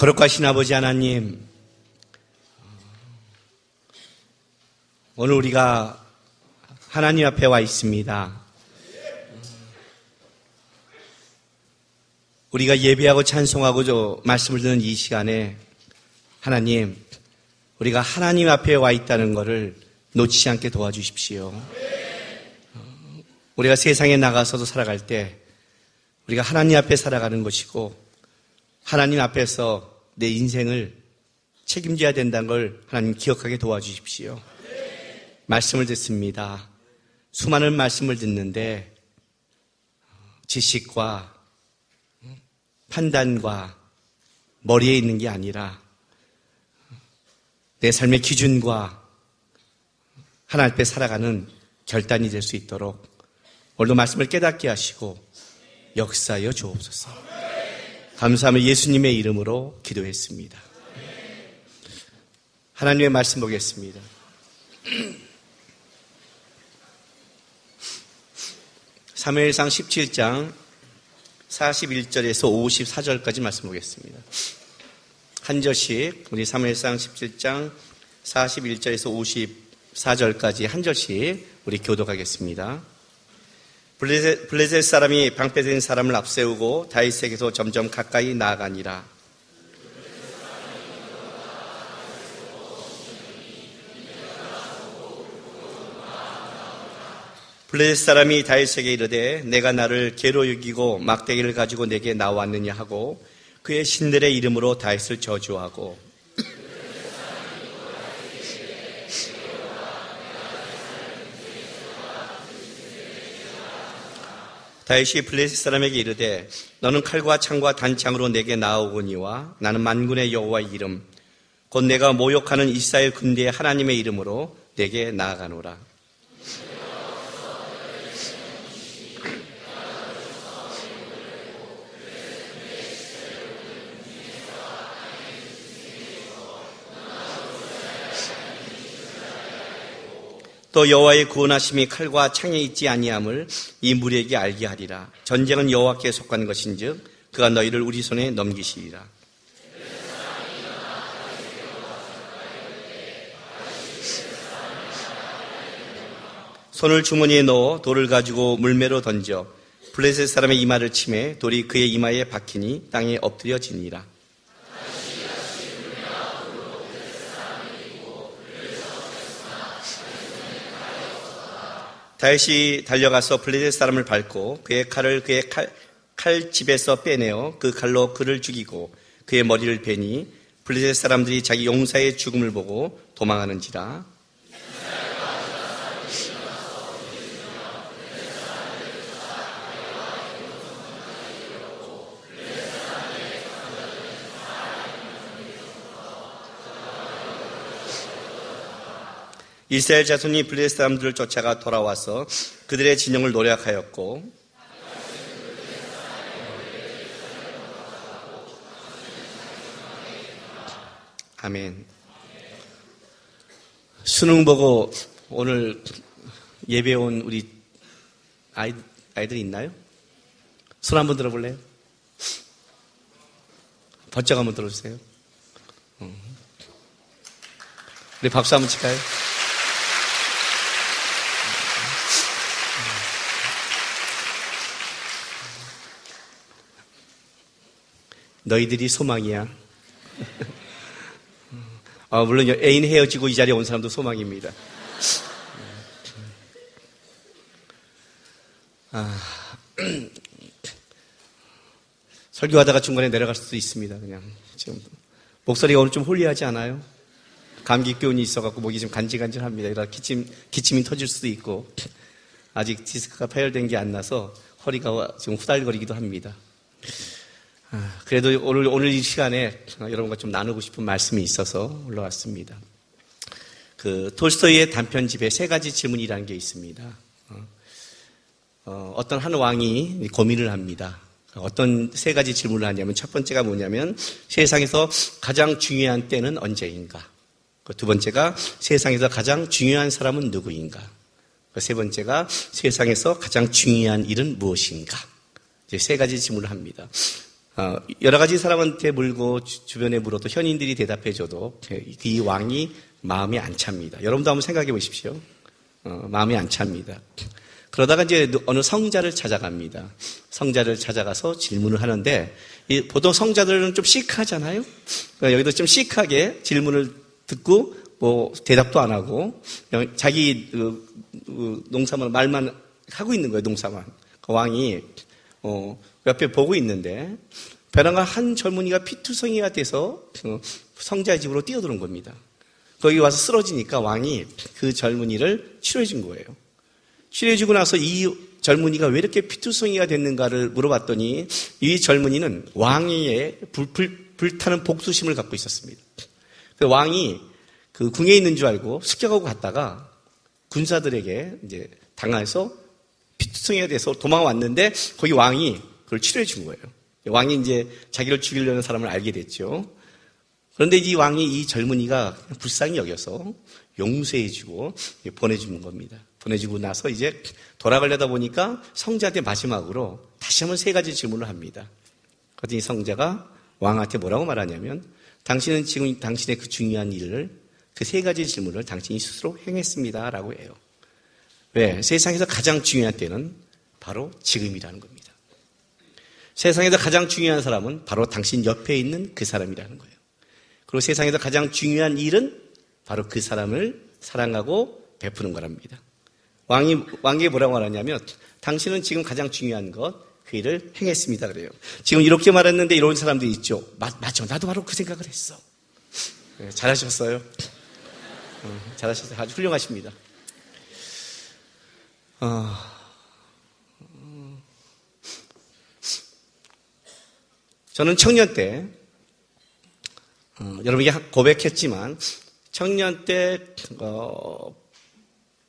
거룩하신 아버지 하나님, 오늘 우리가 하나님 앞에 와 있습니다. 우리가 예배하고 찬송하고 말씀을 듣는 이 시간에 하나님, 우리가 하나님 앞에 와 있다는 것을 놓치지 않게 도와주십시오. 우리가 세상에 나가서도 살아갈 때 우리가 하나님 앞에 살아가는 것이고 하나님 앞에서 내 인생을 책임져야 된다는 걸 하나님 기억하게 도와주십시오. 말씀을 듣습니다. 수많은 말씀을 듣는데 지식과 판단과 머리에 있는 게 아니라 내 삶의 기준과 하나님 앞에 살아가는 결단이 될 수 있도록 오늘도 말씀을 깨닫게 하시고 역사하여 주옵소서. 감사하며 예수님의 이름으로 기도했습니다. 하나님의 말씀 보겠습니다. 사무엘상 17장 41절에서 54절까지 말씀 보겠습니다. 한 절씩 우리 사무엘상 17장 41절에서 54절까지 한 절씩 우리 교독하겠습니다. 블레셋 사람이 방패된 사람을 앞세우고 다윗에게서 점점 가까이 나아가니라. 블레셋 사람이 다윗에게 이르되 내가 나를 개로 여기고 막대기를 가지고 내게 나왔느냐 하고 그의 신들의 이름으로 다윗을 저주하고 다윗이 블레셋 사람에게 이르되 너는 칼과 창과 단창으로 내게 나아오거니와 나는 만군의 여호와의 이름 곧 내가 모욕하는 이스라엘 군대의 하나님의 이름으로 내게 나아가노라. 또 여호와의 구원하심이 칼과 창에 있지 아니함을 이 무리에게 알게 하리라. 전쟁은 여호와께 속한 것인즉 그가 너희를 우리 손에 넘기시리라. 손을 주머니에 넣어 돌을 가지고 물매로 던져 블레셋 사람의 이마를 치매 돌이 그의 이마에 박히니 땅에 엎드려지니라. 다윗이 달려가서 블레셋 사람을 밟고 그의 칼을 그의 칼집에서 빼내어 그 칼로 그를 죽이고 그의 머리를 베니 블레셋 사람들이 자기 용사의 죽음을 보고 도망하는지라. 이스라엘 자손이 블레셋 사람들을 쫓아가 돌아와서 그들의 진영을 노략하였고 아멘. 수능 보고 오늘 예배 온 우리 아이들 있나요? 손 한번 들어볼래요? 번쩍 한번 들어주세요. 우리 박수 한번 칠까요? 너희들이 소망이야. 물론 애인 헤어지고 이 자리에 온 사람도 소망입니다. 설교하다가 중간에 내려갈 수도 있습니다. 그냥 지금 목소리가 오늘 좀 홀리하지 않아요? 감기 기운이 있어갖고 목이 좀 간질간질합니다. 이러다 기침이 터질 수도 있고 아직 디스크가 파열된 게 안 나서 허리가 지금 후달거리기도 합니다. 그래도 오늘 이 시간에 여러분과 좀 나누고 싶은 말씀이 있어서 올라왔습니다. 톨스토이의 단편집에 3가지 질문이라는 게 있습니다. 어떤 한 왕이 고민을 합니다. 어떤 3가지 질문을 하냐면 첫 번째가 뭐냐면 세상에서 가장 중요한 때는 언제인가? 두 번째가 세상에서 가장 중요한 사람은 누구인가? 세 번째가 세상에서 가장 중요한 일은 무엇인가? 이제 3가지 질문을 합니다. 여러 가지 사람한테 물고 주변에 물어도 현인들이 대답해줘도 이 왕이 마음이 안 찹니다. 여러분도 한번 생각해 보십시오. 마음이 안 찹니다. 그러다가 이제 어느 성자를 찾아갑니다. 성자를 찾아가서 질문을 하는데 보통 성자들은 좀 시크하잖아요. 그러니까 여기도 좀 시크하게 질문을 듣고 뭐 대답도 안 하고 그냥 자기 농사만 말만 하고 있는 거예요. 농사만. 그 왕이 옆에 보고 있는데 벼랑간 한 젊은이가 피투성이가 돼서 성자의 집으로 뛰어드는 겁니다. 거기 와서 쓰러지니까 왕이 그 젊은이를 치료해 준 거예요. 치료해 주고 나서 이 젊은이가 왜 이렇게 피투성이가 됐는가를 물어봤더니 이 젊은이는 왕의 불타는 복수심을 갖고 있었습니다. 그 왕이 그 궁에 있는 줄 알고 습격하고 갔다가 군사들에게 이제 당해서 피투성이가 돼서 도망왔는데 거기 왕이 그걸 치료해 준 거예요. 왕이 이제 자기를 죽이려는 사람을 알게 됐죠. 그런데 이 왕이 이 젊은이가 불쌍히 여겨서 용서해주고 보내주는 겁니다. 보내주고 나서 이제 돌아가려다 보니까 성자한테 마지막으로 다시 한번 3가지 질문을 합니다. 그랬더니 성자가 왕한테 뭐라고 말하냐면 당신은 지금 당신의 그 중요한 일을 그 3가지 질문을 당신이 스스로 행했습니다 라고 해요. 왜? 세상에서 가장 중요한 때는 바로 지금이라는 겁니다. 세상에서 가장 중요한 사람은 바로 당신 옆에 있는 그 사람이라는 거예요. 그리고 세상에서 가장 중요한 일은 바로 그 사람을 사랑하고 베푸는 거랍니다. 왕이 뭐라고 말하냐면 당신은 지금 가장 중요한 그 일을 행했습니다 그래요. 지금 이렇게 말했는데 이런 사람들이 있죠. 맞죠. 나도 바로 그 생각을 했어. 네, 잘하셨어요. 잘하셨어요. 아주 훌륭하십니다. 저는 청년 때 여러분에게 고백했지만 청년 때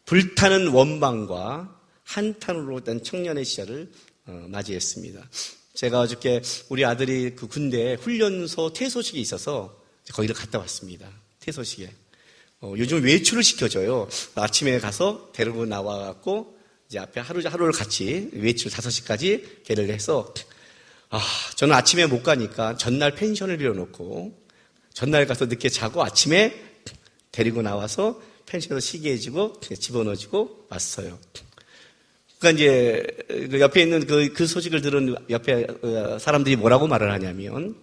불타는 원망과 한탄으로 된 청년의 시절을 맞이했습니다. 제가 어저께 우리 아들이 그 군대 훈련소 퇴소식이 있어서 거기를 갔다 왔습니다. 퇴소식에. 요즘 외출을 시켜줘요. 아침에 가서 데리고 나와갖고 이제 앞에 하루를 같이 외출 5시까지 걔를 해서 저는 아침에 못 가니까 전날 펜션을 빌려놓고 전날 가서 늦게 자고 아침에 데리고 나와서 펜션에서 쉬게 해주고 집어넣어주고 왔어요. 그러니까 이제 그 옆에 있는 그 소식을 들은 옆에 사람들이 뭐라고 말을 하냐면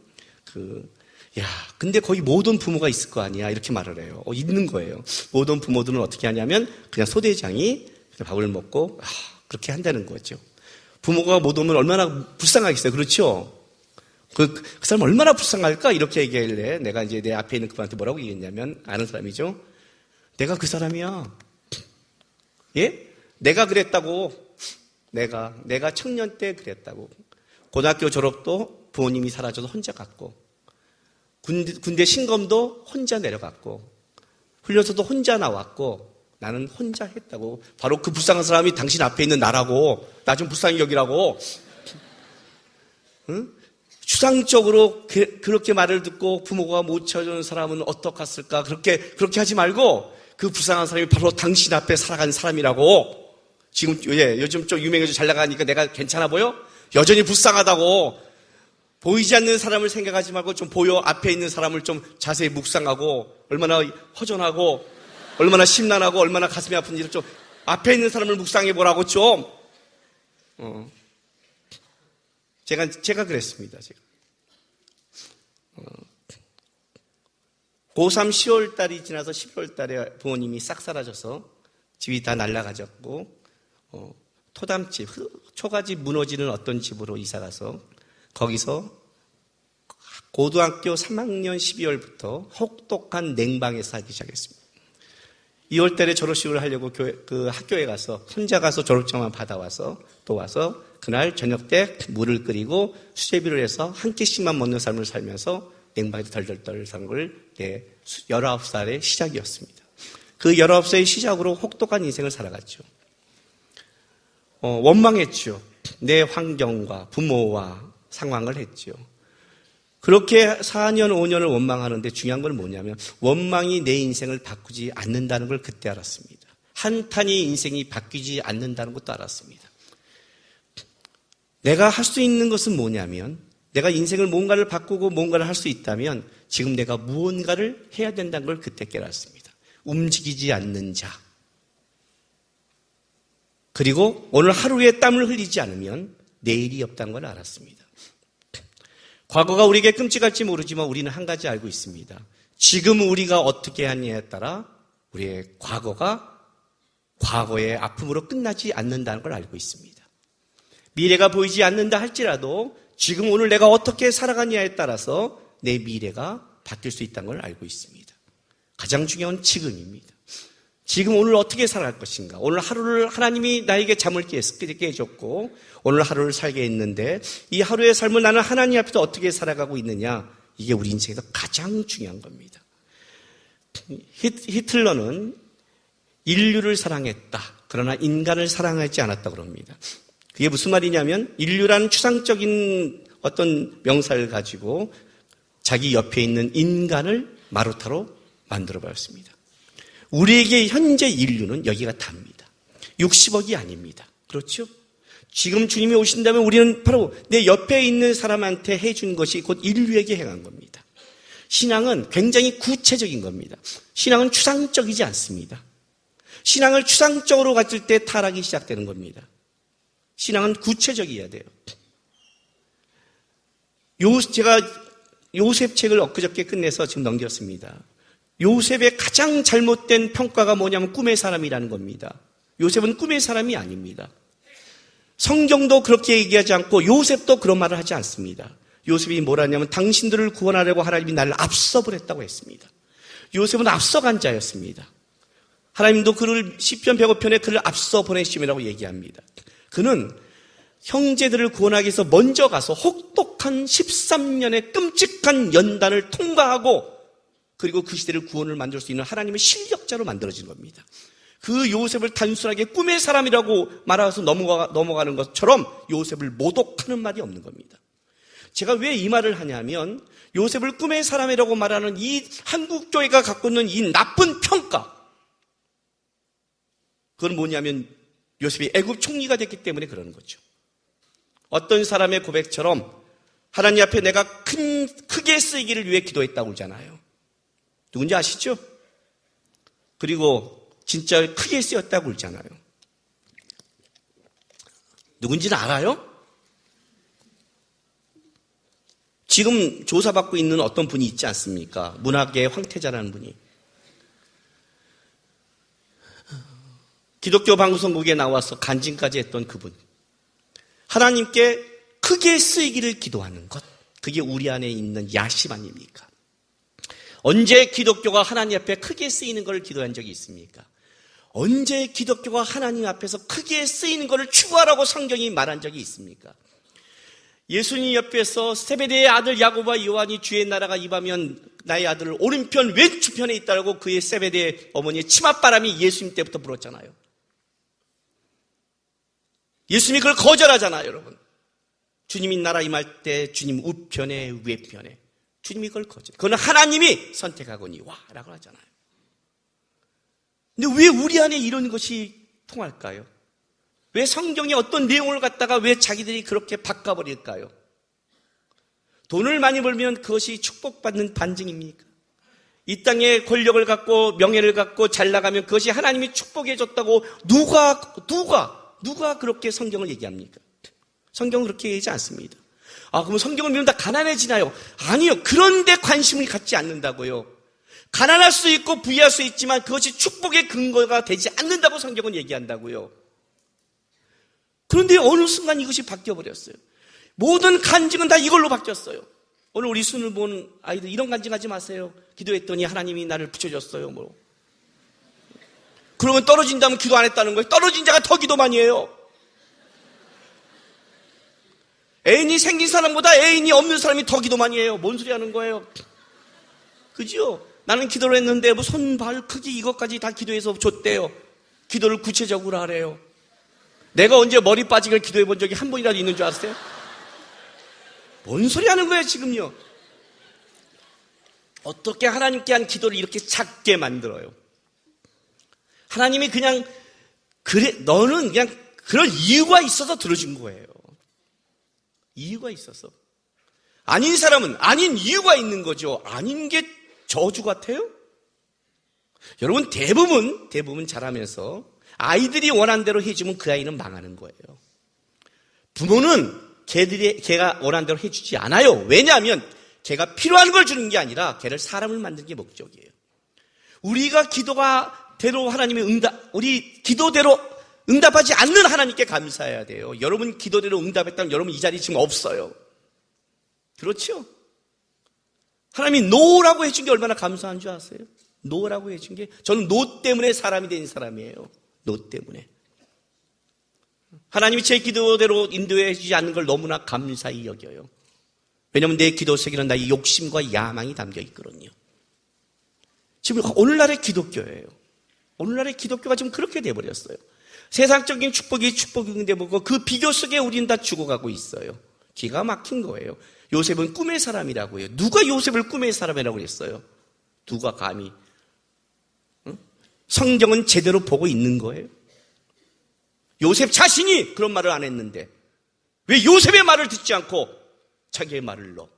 근데 거기 모든 부모가 있을 거 아니야 이렇게 말을 해요. 있는 거예요. 모든 부모들은 어떻게 하냐면 그냥 소대장이 밥을 먹고 그렇게 한다는 거죠. 부모가 못 오면 얼마나 불쌍하겠어요. 그렇죠? 그 사람 얼마나 불쌍할까? 이렇게 얘기하길래 내가 이제 내 앞에 있는 그분한테 뭐라고 얘기했냐면 아는 사람이죠. 내가 그 사람이야. 예? 내가 그랬다고. 내가 청년 때 그랬다고. 고등학교 졸업도 부모님이 사라져서 혼자 갔고 군대 신검도 혼자 내려갔고 훈련소도 혼자 나왔고 나는 혼자 했다고. 바로 그 불쌍한 사람이 당신 앞에 있는 나라고. 나 좀 불쌍히 여기라고. 응? 추상적으로 그렇게 말을 듣고 부모가 못 쳐주는 사람은 어떡했을까? 그렇게 하지 말고 그 불쌍한 사람이 바로 당신 앞에 살아간 사람이라고. 지금 요즘 좀 유명해져 잘 나가니까 내가 괜찮아 보여? 여전히 불쌍하다고. 보이지 않는 사람을 생각하지 말고 좀 앞에 있는 사람을 좀 자세히 묵상하고 얼마나 허전하고 얼마나 심란하고 얼마나 가슴이 아픈지를 좀 앞에 있는 사람을 묵상해 보라고 좀. 제가 그랬습니다. 고3 10월 달이 지나서 11월 달에 부모님이 싹 사라져서 집이 다 날아가졌고 토담집, 초가집 무너지는 어떤 집으로 이사가서 거기서 고등학교 3학년 12월부터 혹독한 냉방에서 살기 시작했습니다. 2월 달에 졸업식을 하려고 학교에 가서 혼자 가서 졸업장만 받아와서 또 와서 그날 저녁 때 물을 끓이고 수제비를 해서 한 끼씩만 먹는 삶을 살면서 냉방에서 덜덜덜 산 걸 내 19살의 시작이었습니다. 그 19살의 시작으로 혹독한 인생을 살아갔죠. 원망했죠. 내 환경과 부모와 상황을 했죠. 그렇게 4년, 5년을 원망하는데 중요한 건 뭐냐면 원망이 내 인생을 바꾸지 않는다는 걸 그때 알았습니다. 한탄이 인생이 바뀌지 않는다는 것도 알았습니다. 내가 할 수 있는 것은 뭐냐면 내가 인생을 뭔가를 바꾸고 뭔가를 할 수 있다면 지금 내가 무언가를 해야 된다는 걸 그때 깨달았습니다. 움직이지 않는 자. 그리고 오늘 하루에 땀을 흘리지 않으면 내일이 없다는 걸 알았습니다. 과거가 우리에게 끔찍할지 모르지만 우리는 한 가지 알고 있습니다. 지금 우리가 어떻게 하느냐에 따라 우리의 과거가 과거의 아픔으로 끝나지 않는다는 걸 알고 있습니다. 미래가 보이지 않는다 할지라도 지금 오늘 내가 어떻게 살아가느냐에 따라서 내 미래가 바뀔 수 있다는 걸 알고 있습니다. 가장 중요한 지금입니다. 지금 오늘 어떻게 살아갈 것인가? 오늘 하루를 하나님이 나에게 잠을 깨게 해줬고 오늘 하루를 살게 했는데 이 하루의 삶을 나는 하나님 앞에서 어떻게 살아가고 있느냐? 이게 우리 인생에서 가장 중요한 겁니다. 히틀러는 인류를 사랑했다. 그러나 인간을 사랑하지 않았다고 합니다. 그게 무슨 말이냐면 인류라는 추상적인 어떤 명사를 가지고 자기 옆에 있는 인간을 마루타로 만들어버렸습니다. 우리에게 현재 인류는 여기가 답니다. 60억이 아닙니다. 그렇죠? 지금 주님이 오신다면 우리는 바로 내 옆에 있는 사람한테 해준 것이 곧 인류에게 행한 겁니다. 신앙은 굉장히 구체적인 겁니다. 신앙은 추상적이지 않습니다. 신앙을 추상적으로 가질 때 타락이 시작되는 겁니다. 신앙은 구체적이어야 돼요. 제가 요셉 책을 엊그저께 끝내서 지금 넘겼습니다. 요셉의 가장 잘못된 평가가 뭐냐면 꿈의 사람이라는 겁니다. 요셉은 꿈의 사람이 아닙니다. 성경도 그렇게 얘기하지 않고 요셉도 그런 말을 하지 않습니다. 요셉이 뭐라 하냐면 당신들을 구원하려고 하나님이 나를 앞서 보냈다고 했습니다. 요셉은 앞서간 자였습니다. 하나님도 그를 시편 105편에 그를 앞서 보내심이라고 얘기합니다. 그는 형제들을 구원하기 위해서 먼저 가서 혹독한 13년의 끔찍한 연단을 통과하고 그리고 그 시대를 구원을 만들 수 있는 하나님의 실력자로 만들어진 겁니다. 그 요셉을 단순하게 꿈의 사람이라고 말하면서 넘어가는 것처럼 요셉을 모독하는 말이 없는 겁니다. 제가 왜 이 말을 하냐면 요셉을 꿈의 사람이라고 말하는 이 한국교회가 갖고 있는 이 나쁜 평가, 그건 뭐냐면 요셉이 애굽 총리가 됐기 때문에 그러는 거죠. 어떤 사람의 고백처럼 하나님 앞에 내가 크게 쓰이기를 위해 기도했다고 하잖아요. 누군지 아시죠? 그리고 진짜 크게 쓰였다고 그러잖아요. 누군지는 알아요? 지금 조사받고 있는 어떤 분이 있지 않습니까? 문학계의 황태자라는 분이. 기독교 방송국에 나와서 간증까지 했던 그분. 하나님께 크게 쓰이기를 기도하는 것. 그게 우리 안에 있는 야심 아닙니까? 언제 기독교가 하나님 앞에 크게 쓰이는 걸 기도한 적이 있습니까? 언제 기독교가 하나님 앞에서 크게 쓰이는 것을 추구하라고 성경이 말한 적이 있습니까? 예수님 옆에서 세베대의 아들 야고보와 요한이 주의 나라가 임하면 나의 아들을 오른편 왼쪽편에 있다고 그의 세베대의 어머니의 치맛바람이 예수님 때부터 불었잖아요. 예수님이 그걸 거절하잖아요, 여러분. 주님이 나라 임할 때 주님 우편에 외편에 주님이 그걸 거절. 그건 하나님이 선택하거니 와라고 하잖아요. 근데 왜 우리 안에 이런 것이 통할까요? 왜 성경의 어떤 내용을 갖다가 왜 자기들이 그렇게 바꿔버릴까요? 돈을 많이 벌면 그것이 축복받는 반증입니까? 이 땅에 권력을 갖고 명예를 갖고 잘 나가면 그것이 하나님이 축복해 줬다고 누가 그렇게 성경을 얘기합니까? 성경은 그렇게 얘기하지 않습니다. 그럼 성경을 믿으면 다 가난해지나요? 아니요. 그런데 관심을 갖지 않는다고요. 가난할 수 있고 부유할 수 있지만 그것이 축복의 근거가 되지 않는다고 성경은 얘기한다고요. 그런데 어느 순간 이것이 바뀌어버렸어요. 모든 간증은 다 이걸로 바뀌었어요. 오늘 우리 순을 본 아이들 이런 간증하지 마세요. 기도했더니 하나님이 나를 붙여줬어요. 그러면 떨어진다면 기도 안 했다는 거예요. 떨어진 자가 더 기도 많이 해요. 애인이 생긴 사람보다 애인이 없는 사람이 더 기도 많이 해요. 뭔 소리 하는 거예요? 그죠? 나는 기도를 했는데 손, 발, 크기 이것까지 다 기도해서 줬대요. 기도를 구체적으로 하래요. 내가 언제 머리 빠지게 기도해 본 적이 한 번이라도 있는 줄 아세요? 뭔 소리 하는 거예요, 지금요? 어떻게 하나님께 한 기도를 이렇게 작게 만들어요? 하나님이 그냥, 너는 그냥 그런 이유가 있어서 들어준 거예요. 이유가 있어서. 아닌 사람은 아닌 이유가 있는 거죠. 아닌 게 저주 같아요? 여러분, 대부분 자라면서 아이들이 원하는 대로 해주면 그 아이는 망하는 거예요. 부모는 걔가 원하는 대로 해주지 않아요. 왜냐하면 걔가 필요한 걸 주는 게 아니라 걔를 사람을 만드는 게 목적이에요. 우리가 우리 기도대로 응답하지 않는 하나님께 감사해야 돼요. 여러분 기도대로 응답했다면 여러분 이 자리에 지금 없어요. 그렇죠? 하나님이 노라고 해준 게 얼마나 감사한 줄 아세요? 노라고 해준 게, 저는 노 때문에 사람이 된 사람이에요. 노 때문에. 하나님이 제 기도대로 인도해 주지 않는 걸 너무나 감사히 여겨요. 왜냐하면 내 기도 속에는 나의 욕심과 야망이 담겨 있거든요. 지금 오늘날의 기독교예요. 오늘날의 기독교가 지금 그렇게 돼버렸어요. 세상적인 축복이 축복인데 뭐고 그 비교 속에 우리는 다 죽어가고 있어요. 기가 막힌 거예요. 요셉은 꿈의 사람이라고 해요. 누가 요셉을 꿈의 사람이라고 그랬어요? 누가 감히? 성경은 제대로 보고 있는 거예요. 요셉 자신이 그런 말을 안 했는데 왜 요셉의 말을 듣지 않고 자기의 말을 넣어?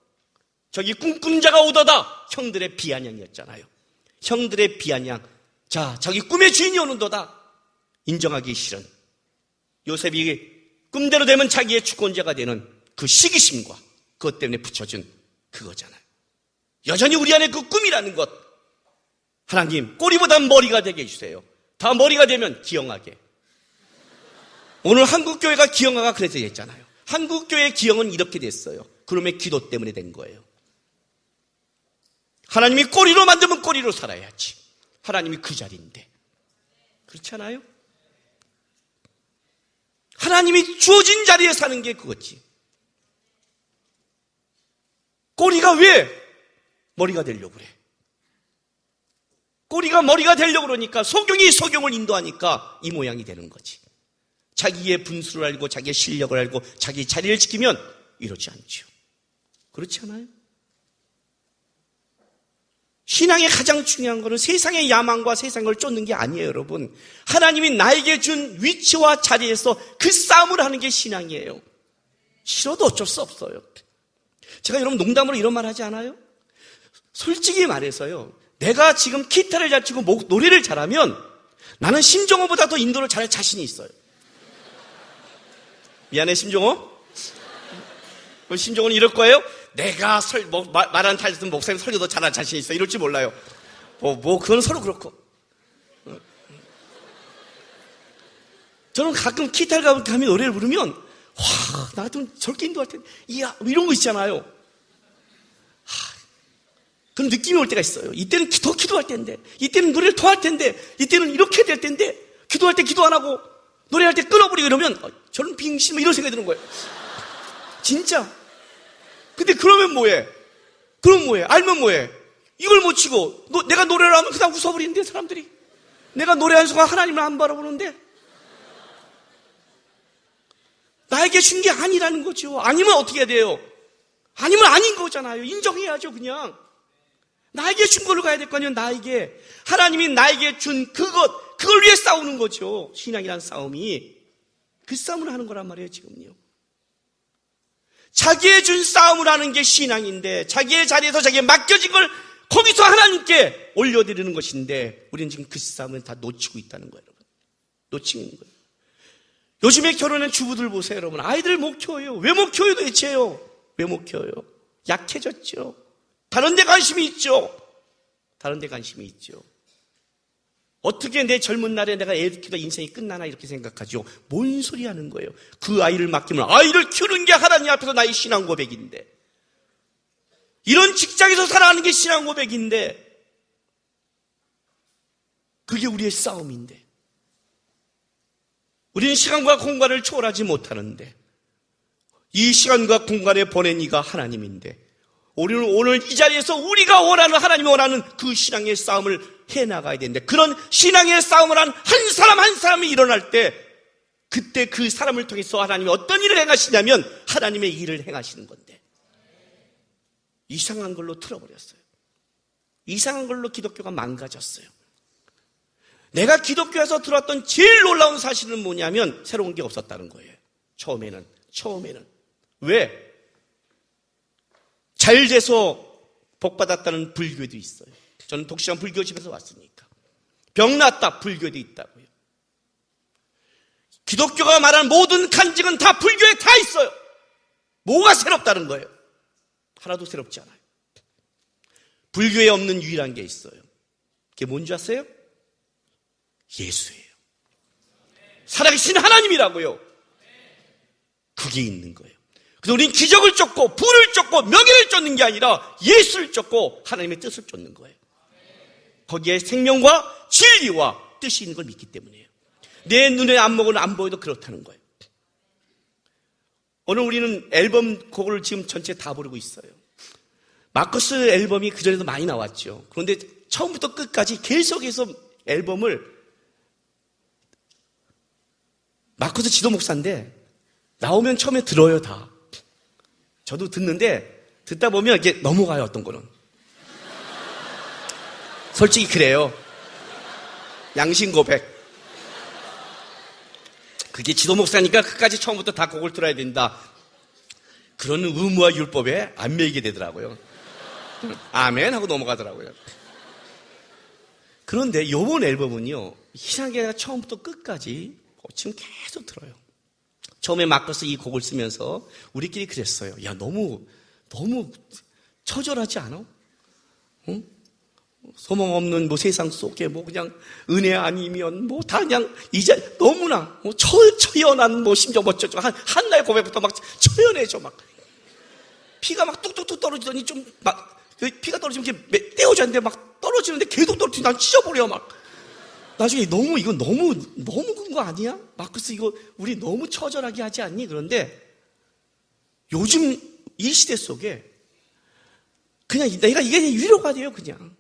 저기 꿈꾼자가 오더다. 형들의 비아냥이었잖아요. 형들의 비아냥. 자, 자기 꿈의 주인이 오는도다. 인정하기 싫은 요셉이 꿈대로 되면 자기의 주권자가 되는 그 시기심과 그것 때문에 붙여준 그거잖아요. 여전히 우리 안에 그 꿈이라는 것, 하나님 꼬리보다 머리가 되게 해주세요. 다 머리가 되면 기영하게. 오늘 한국교회가 기영하가 그래서 됐잖아요. 한국교회의 기영은 이렇게 됐어요. 그놈의 기도 때문에 된 거예요. 하나님이 꼬리로 만들면 꼬리로 살아야지. 하나님이 그 자리인데. 그렇지 않아요? 하나님이 주어진 자리에 사는 게 그거지. 꼬리가 왜 머리가 되려고 그래? 꼬리가 머리가 되려고 그러니까 소경이 소경을 인도하니까 이 모양이 되는 거지. 자기의 분수를 알고 자기의 실력을 알고 자기 자리를 지키면 이러지 않죠. 그렇지 않아요? 신앙의 가장 중요한 것은 세상의 야망과 세상을 쫓는 게 아니에요, 여러분. 하나님이 나에게 준 위치와 자리에서 그 싸움을 하는 게 신앙이에요. 싫어도 어쩔 수 없어요. 제가 여러분 농담으로 이런 말 하지 않아요? 솔직히 말해서요, 내가 지금 기타를 잘 치고 노래를 잘하면 나는 심정호보다 더 인도를 잘할 자신이 있어요. 미안해, 심정호. 심정호는 이럴 거예요? 내가 말하는 타이틀은 목사님 설교도 잘할 자신 있어. 이럴지 몰라요. 그건 서로 그렇고. 저는 가끔 기타를 가면 노래를 부르면, 와, 나 같으면 저렇게 인도할 텐데, 이야, 이런 거 있잖아요. 그런 느낌이 올 때가 있어요. 이때는 더 기도할 텐데, 이때는 노래를 더 할 텐데, 이때는 이렇게 될 텐데, 기도할 때 기도 안 하고, 노래할 때 끊어버리고 이러면, 저는 빙신, 이런 생각이 드는 거예요. 진짜. 근데 그러면 뭐해? 그럼 뭐해? 알면 뭐해? 이걸 못 치고 내가 노래를 하면 그냥 웃어버리는데 사람들이. 내가 노래하는 순간 하나님을 안 바라보는데 나에게 준 게 아니라는 거죠. 아니면 어떻게 해야 돼요? 아니면 아닌 거잖아요. 인정해야죠. 그냥 나에게 준 걸로 가야 될 거 아니에요. 나에게 하나님이 나에게 준 그걸 위해 싸우는 거죠. 신앙이라는 싸움이 그 싸움을 하는 거란 말이에요. 지금요. 자기의 준 싸움을 하는 게 신앙인데 자기의 자리에서 자기의 맡겨진 걸 거기서 하나님께 올려드리는 것인데 우리는 지금 그 싸움을 다 놓치고 있다는 거예요. 여러분. 놓치는 거예요. 요즘에 결혼한 주부들 보세요. 여러분. 아이들 못 키워요. 왜 못 키워요 도대체요? 왜 못 키워요? 약해졌죠. 다른 데 관심이 있죠. 다른 데 관심이 있죠. 어떻게 내 젊은 날에 내가 애 키우다 인생이 끝나나 이렇게 생각하죠. 뭔 소리 하는 거예요. 그 아이를 맡기면 아이를 키우는 게 하나님 앞에서 나의 신앙 고백인데, 이런 직장에서 살아가는 게 신앙 고백인데, 그게 우리의 싸움인데, 우리는 시간과 공간을 초월하지 못하는데 이 시간과 공간에 보낸 이가 하나님인데, 우리는 오늘 이 자리에서 우리가 원하는, 하나님이 원하는 그 신앙의 싸움을 해나가야 되는데, 그런 신앙의 싸움을 한 한 사람 한 사람이 일어날 때 그때 그 사람을 통해서 하나님이 어떤 일을 행하시냐면 하나님의 일을 행하시는 건데, 이상한 걸로 틀어버렸어요. 이상한 걸로 기독교가 망가졌어요. 내가 기독교에서 들어왔던 제일 놀라운 사실은 뭐냐면 새로운 게 없었다는 거예요. 처음에는. 왜? 잘 돼서 복받았다는 불교도 있어요. 저는 독실한 불교집에서 왔으니까. 병 났다 불교도 있다고요. 기독교가 말하는 모든 간증은 다 불교에 다 있어요. 뭐가 새롭다는 거예요? 하나도 새롭지 않아요. 불교에 없는 유일한 게 있어요. 그게 뭔지 아세요? 예수예요. 살아계신 하나님이라고요. 그게 있는 거예요. 그래서 우리는 기적을 쫓고 부를 쫓고 명예를 쫓는 게 아니라 예수를 쫓고 하나님의 뜻을 쫓는 거예요. 거기에 생명과 진리와 뜻이 있는 걸 믿기 때문이에요. 내 눈에 안목은 안 보여도 그렇다는 거예요. 오늘 우리는 앨범 곡을 지금 전체 다 부르고 있어요. 마커스 앨범이 그전에도 많이 나왔죠. 그런데 처음부터 끝까지 계속해서 앨범을, 마커스 지도 목사인데 나오면 처음에 들어요. 다 저도 듣는데 듣다 보면 이게 넘어가요. 어떤 거는 솔직히 그래요. 양심 고백. 그게 지도 목사니까 끝까지 처음부터 다 곡을 들어야 된다, 그런 의무와 율법에 안 매이게 되더라고요. 아멘 하고 넘어가더라고요. 그런데 이번 앨범은요, 희한하게 아니라 처음부터 끝까지 지금 계속 들어요. 처음에 마커스 이 곡을 쓰면서 우리끼리 그랬어요. 야, 너무 처절하지 않아? 응? 소망 없는 세상 속에 그냥 은혜 아니면 다 그냥 이제 너무나 처연한 심지어 멋져져. 한날 고백부터 막 처연해져. 막 피가 막 뚝뚝뚝 떨어지더니 좀 막 피가 떨어지면 이렇게 떼어졌는데 막 떨어지는데 계속 떨어지고 난 찢어버려. 막 나중에 이건 너무 그런 거 아니야? 마커스 이거 우리 너무 처절하게 하지 않니? 그런데 요즘 이 시대 속에 그냥 내가 이게 위로가 돼요. 그냥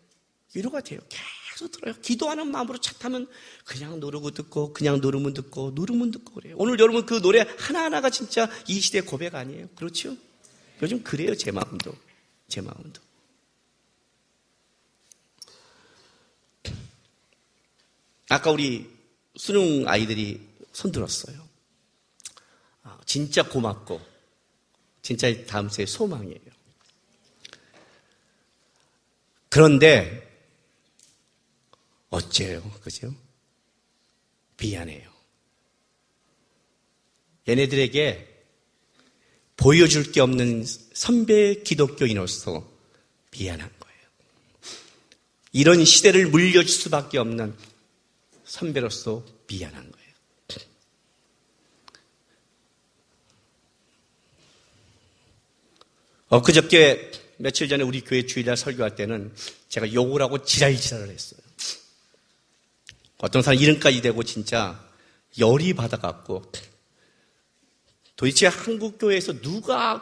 위로가 돼요. 계속 들어요. 기도하는 마음으로 차 타면 그냥 누르고 듣고, 그냥 누르면 듣고, 누르면 듣고 그래요. 오늘 여러분 그 노래 하나하나가 진짜 이 시대의 고백 아니에요? 그렇죠? 요즘 그래요. 제 마음도. 아까 우리 수능 아이들이 손 들었어요. 진짜 고맙고 진짜 다음 세의 소망이에요. 그런데 어째요? 그죠? 미안해요. 얘네들에게 보여줄 게 없는 선배 기독교인으로서 미안한 거예요. 이런 시대를 물려줄 수밖에 없는 선배로서 미안한 거예요. 엊그저께 며칠 전에 우리 교회 주일날 설교할 때는 제가 욕을 하고 지랄을 했어요. 어떤 사람 이름까지 대고 진짜 열이 받아갖고, 도대체 한국 교회에서 누가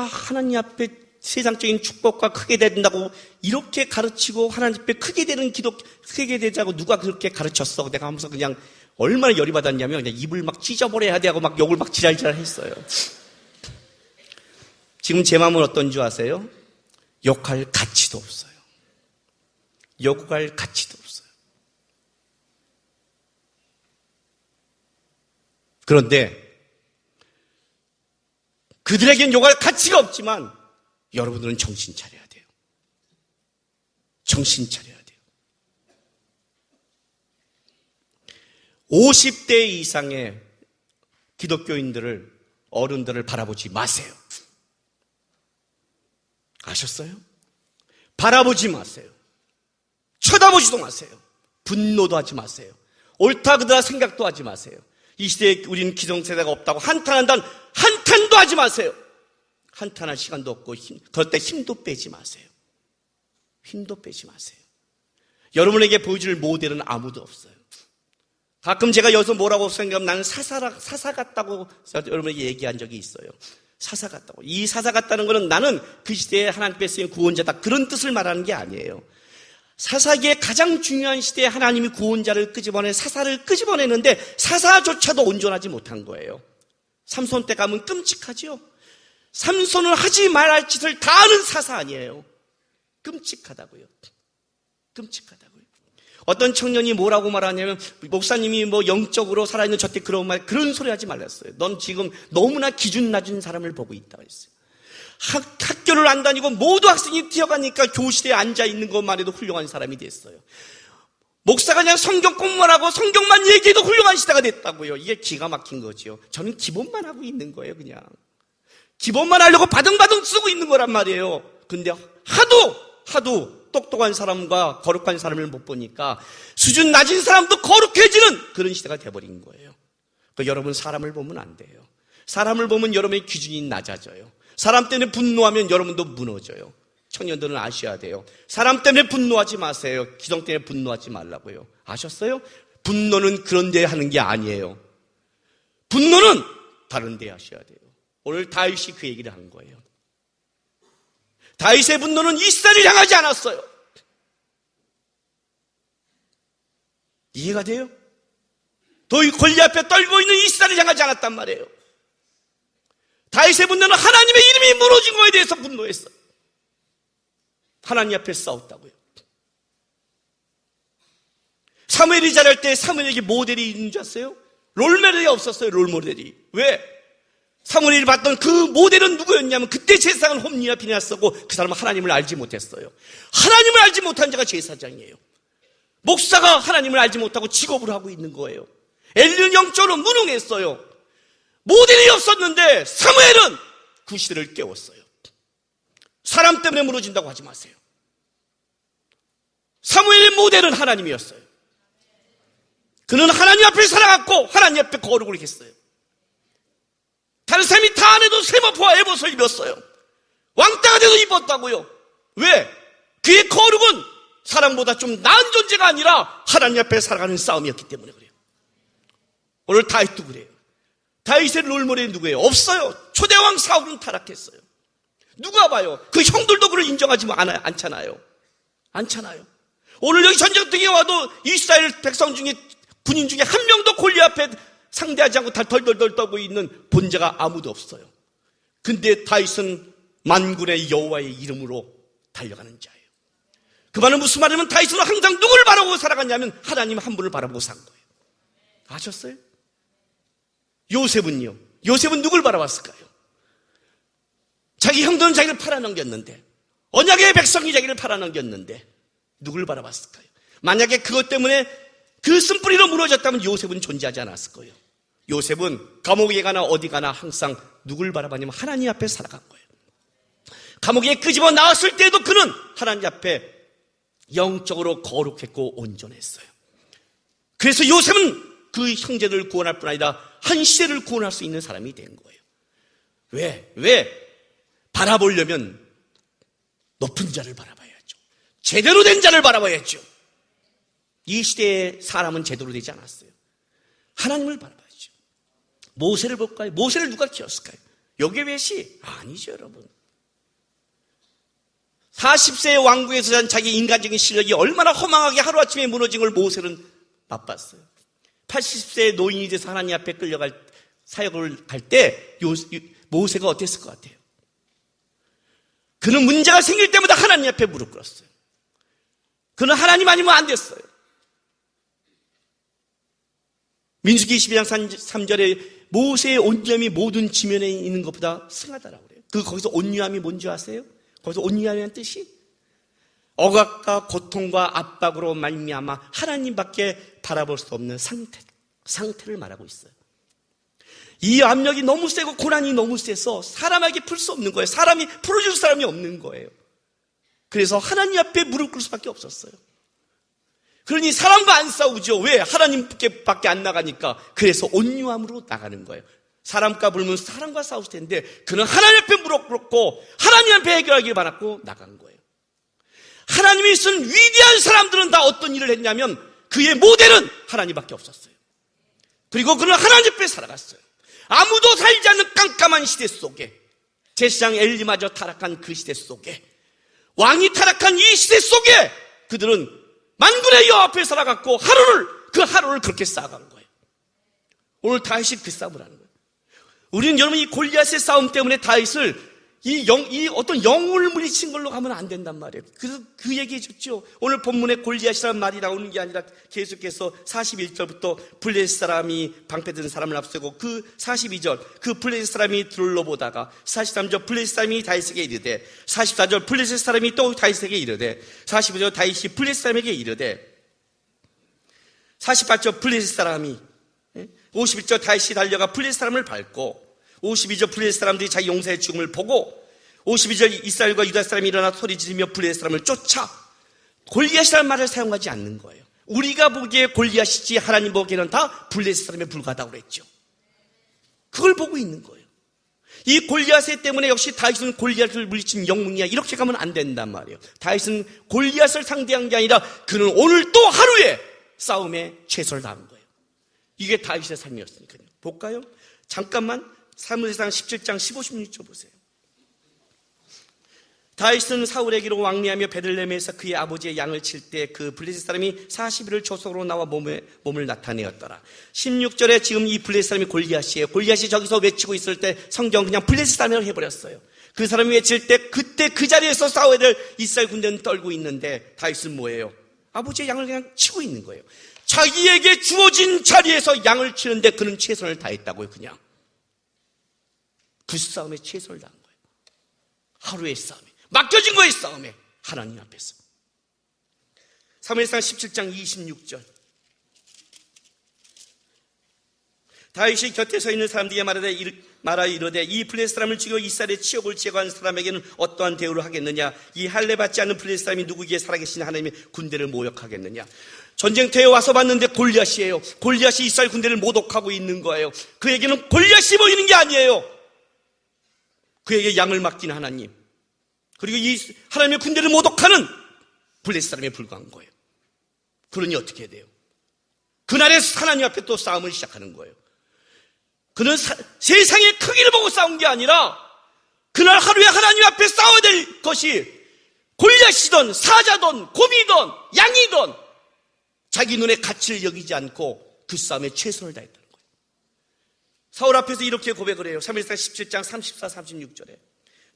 하나님 앞에 세상적인 축복과 크게 된다고 이렇게 가르치고 하나님 앞에 크게 되자고 누가 그렇게 가르쳤어? 내가 하면서 그냥 얼마나 열이 받았냐면 그냥 입을 막 찢어버려야 돼 하고 막 욕을 막 지랄 했어요. 지금 제 마음은 어떤 줄 아세요? 욕할 가치도 없어요. 욕할 가치도 없어요. 그런데 그들에겐 욕할 가치가 없지만 여러분들은 정신 차려야 돼요. 정신 차려야 돼요. 50대 이상의 기독교인들을, 어른들을 바라보지 마세요. 아셨어요? 바라보지 마세요. 쳐다보지도 마세요. 분노도 하지 마세요. 옳다 그르다 생각도 하지 마세요. 이 시대에 우리는 기성세대가 없다고 한탄도 하지 마세요. 한탄할 시간도 없고 그럴 때 힘도 빼지 마세요. 힘도 빼지 마세요. 여러분에게 보여줄 모델은 아무도 없어요. 가끔 제가 여기서 뭐라고 생각하면 나는 사사 같다고 여러분에게 얘기한 적이 있어요. 사사 같다고. 이 사사 같다는 것은 나는 그 시대에 하나님께 쓰인 구원자다, 그런 뜻을 말하는 게 아니에요. 사사기의 가장 중요한 시대에 하나님이 구원자를 사사를 끄집어내는데 사사조차도 온전하지 못한 거예요. 삼손 때 가면 끔찍하죠. 삼손을 하지 말할 짓을 다 하는 사사 아니에요. 끔찍하다고요. 끔찍하다고요. 어떤 청년이 뭐라고 말하냐면, 목사님이 영적으로 살아있는 저때 그런 소리 하지 말랬어요. 넌 지금 너무나 기준 낮은 사람을 보고 있다고 했어요. 학교를 안 다니고 모두 학생이 뛰어가니까 교실에 앉아있는 것만 해도 훌륭한 사람이 됐어요. 목사가 그냥 성경 공부만 하고 성경만 얘기해도 훌륭한 시대가 됐다고요. 이게 기가 막힌 거죠. 저는 기본만 하고 있는 거예요. 그냥 기본만 하려고 바등바등 쓰고 있는 거란 말이에요. 근데 하도 똑똑한 사람과 거룩한 사람을 못 보니까 수준 낮은 사람도 거룩해지는 그런 시대가 돼버린 거예요. 그러니까 여러분, 사람을 보면 안 돼요. 사람을 보면 여러분의 기준이 낮아져요. 사람 때문에 분노하면 여러분도 무너져요. 청년들은 아셔야 돼요. 사람 때문에 분노하지 마세요. 기성 때문에 분노하지 말라고요. 아셨어요? 분노는 그런 데 하는 게 아니에요. 분노는 다른 데 하셔야 돼요. 오늘 다윗이 그 얘기를 한 거예요. 다윗의 분노는 이스라엘을 향하지 않았어요. 이해가 돼요? 골리앗 앞에 떨고 있는 이스라엘을 향하지 않았단 말이에요. 다윗의 분노는 하나님의 이름이 무너진 거에 대해서 분노했어요. 하나님 앞에 싸웠다고요. 사무엘이 자랄 때 사무엘에게 모델이 있는 줄 아세요? 롤모델이 없었어요. 롤모델이. 왜? 사무엘이 봤던 그 모델은 누구였냐면 그때 제사장은 홈리와 비느하스고 그 사람은 하나님을 알지 못했어요. 하나님을 알지 못한 자가 제사장이에요. 목사가 하나님을 알지 못하고 직업을 하고 있는 거예요. 엘리는 영적으로 무능했어요. 모델이 없었는데 사무엘은 그 시대를 깨웠어요. 사람 때문에 무너진다고 하지 마세요. 사무엘의 모델은 하나님이었어요. 그는 하나님 앞에 살아갔고 하나님 앞에 거룩을 했어요. 다른 사람이 다 안 해도 세마포와 에봇을 입었어요. 왕따가 돼도 입었다고요. 왜? 그의 거룩은 사람보다 좀 나은 존재가 아니라 하나님 앞에 살아가는 싸움이었기 때문에 그래요. 오늘 다윗도 그래요. 다윗의 롤모델이 누구예요? 없어요. 초대왕 사울은 타락했어요. 누가 봐요? 그 형들도 그걸 인정하지 않잖아요. 오늘 여기 전쟁터에 와도 이스라엘 백성 중에 군인 중에 한 명도 골리앗 앞에 상대하지 않고 다 덜덜덜 떨고 있는 본자가 아무도 없어요. 근데 다윗은 만군의 여호와의 이름으로 달려가는 자예요. 그 말은 무슨 말이냐면 다윗은 항상 누구를 바라보고 살아갔냐면 하나님 한 분을 바라보고 산 거예요. 아셨어요? 요셉은요? 요셉은 누굴 바라봤을까요? 자기 형들은 자기를 팔아넘겼는데, 언약의 백성이 자기를 팔아넘겼는데 누굴 바라봤을까요? 만약에 그것 때문에 그 쓴뿌리로 무너졌다면 요셉은 존재하지 않았을 거예요. 요셉은 감옥에 가나 어디 가나 항상 누굴 바라봤냐면 하나님 앞에 살아간 거예요. 감옥에 끄집어 나왔을 때도 그는 하나님 앞에 영적으로 거룩했고 온전했어요. 그래서 요셉은 그 형제들을 구원할 뿐 아니라 한 시대를 구원할 수 있는 사람이 된 거예요. 왜? 바라보려면 높은 자를 바라봐야죠. 제대로 된 자를 바라봐야죠. 이 시대의 사람은 제대로 되지 않았어요. 하나님을 바라봐야죠. 모세를 볼까요? 모세를 누가 키웠을까요? 요게벳이? 아니죠, 여러분. 40세의 왕국에서 산 자기 인간적인 실력이 얼마나 허망하게 하루아침에 무너진 걸 모세는 맛봤어요. 80세의 노인이 돼서 하나님 앞에 끌려갈 사역을 갈 때 모세가 어땠을 것 같아요? 그는 문제가 생길 때마다 하나님 앞에 무릎 꿇었어요. 그는 하나님 아니면 안 됐어요. 민수기 22장 3절에 모세의 온유함이 모든 지면에 있는 것보다 승하다라고 그래요. 거기서 온유함이 뭔지 아세요? 거기서 온유함이라는 뜻이 억압과 고통과 압박으로 말미암아 하나님밖에 바라볼 수 없는 상태를 말하고 있어요. 이 압력이 너무 세고 고난이 너무 세서 사람에게 풀 수 없는 거예요. 사람이 풀어줄 사람이 없는 거예요. 그래서 하나님 앞에 무릎 꿇을 수밖에 없었어요. 그러니 사람과 안 싸우죠. 왜? 하나님께밖에 안 나가니까. 그래서 온유함으로 나가는 거예요. 사람과 불면 사람과 싸울 텐데 그는 하나님 앞에 무릎 꿇고 하나님 앞에 해결하기를 바랐고 나간 거예요. 하나님이 쓴 위대한 사람들은 다 어떤 일을 했냐면 그의 모델은 하나님밖에 없었어요. 그리고 그는 하나님 앞에 살아갔어요. 아무도 살지 않는 깜깜한 시대 속에, 제사장 엘리마저 타락한 그 시대 속에, 왕이 타락한 이 시대 속에 그들은 만군의 여호와 앞에 살아갔고 그 하루를 그렇게 쌓아간 거예요. 오늘 다윗이 그 싸움을 하는 거예요. 우리는 여러분 이 골리앗의 싸움 때문에 다윗을 이 어떤 영혼을 물리친 걸로 가면 안 된단 말이에요. 그래서 그 얘기 해줬죠. 오늘 본문에 골리앗이라는 말이 나오는 게 아니라 계속해서 41절부터 블레셋 사람이 방패든 사람을 앞세고 그 42절 그 블레셋 사람이 둘러보다가 43절 블레셋 사람이 다윗에게 이르되 44절 블레셋 사람이 또 다윗에게 이르되 45절 다윗이 블레셋 사람에게 이르되 48절 블레셋 사람이 51절 다윗이 달려가 블레셋 사람을 밟고 52절 블레셋 사람들이 자기 용사의 죽음을 보고 52절 이스라엘과 유다 사람이 일어나 소리 지르며 블레셋 사람을 쫓아 골리앗이라는 말을 사용하지 않는 거예요. 우리가 보기에 골리앗이지 하나님 보기에는 다 블레셋 사람에 불과하다고 그랬죠. 그걸 보고 있는 거예요. 이 골리앗 때문에 역시 다윗은 골리앗을 물리친 영웅이야 이렇게 가면 안 된단 말이에요. 다윗은 골리앗을 상대한 게 아니라 그는 오늘 또 하루에 싸움에 최선을 다한 거예요. 이게 다윗의 삶이었으니까요. 볼까요? 잠깐만 사무엘상 17장 15, 16절 보세요. 다윗은 사울에게로 왕래하며 베들레헴에서 그의 아버지의 양을 칠 때 그 블레셋 사람이 40일을 조속으로 나와 몸을 나타내었더라. 16절에 지금 이 블레셋 사람이 골리앗이에요. 골리앗이 저기서 외치고 있을 때 성경 그냥 블레셋 사람이라고 해버렸어요. 그 사람이 외칠 때 그때 그 자리에서 싸워야 될 이스라엘 군대는 떨고 있는데 다윗은 뭐예요? 아버지의 양을 그냥 치고 있는 거예요. 자기에게 주어진 자리에서 양을 치는데 그는 최선을 다했다고요. 그냥 그 싸움에 최선을 다한 거예요. 하루의 싸움에 맡겨진 거의 싸움에 하나님 앞에서. 사무엘상 17장 26절 다윗이 곁에 서 있는 사람들에게 말하여 이르되 이 블레셋 사람을 죽여 이스라엘의 치욕을 제거한 사람에게는 어떠한 대우를 하겠느냐? 이 할례 받지 않는 블레셋 사람이 누구기에 살아계신 하나님의 군대를 모욕하겠느냐? 전쟁터에 와서 봤는데 골리앗이에요. 골리앗이 이스라엘 군대를 모독하고 있는 거예요. 그에게는 골리앗이 보이는 게 아니에요. 그에게 양을 맡긴 하나님, 그리고 이 하나님의 군대를 모독하는 블레셋 사람에 불과한 거예요. 그러니 어떻게 해야 돼요? 그날에 하나님 앞에 또 싸움을 시작하는 거예요. 그는 세상의 크기를 보고 싸운 게 아니라 그날 하루에 하나님 앞에 싸워야 될 것이 골리앗이든 사자든 곰이든 양이든 자기 눈에 가치를 여기지 않고 그 싸움에 최선을 다했다는 거예요. 사울 앞에서 이렇게 고백을 해요. 사무엘상 17장 34, 36절에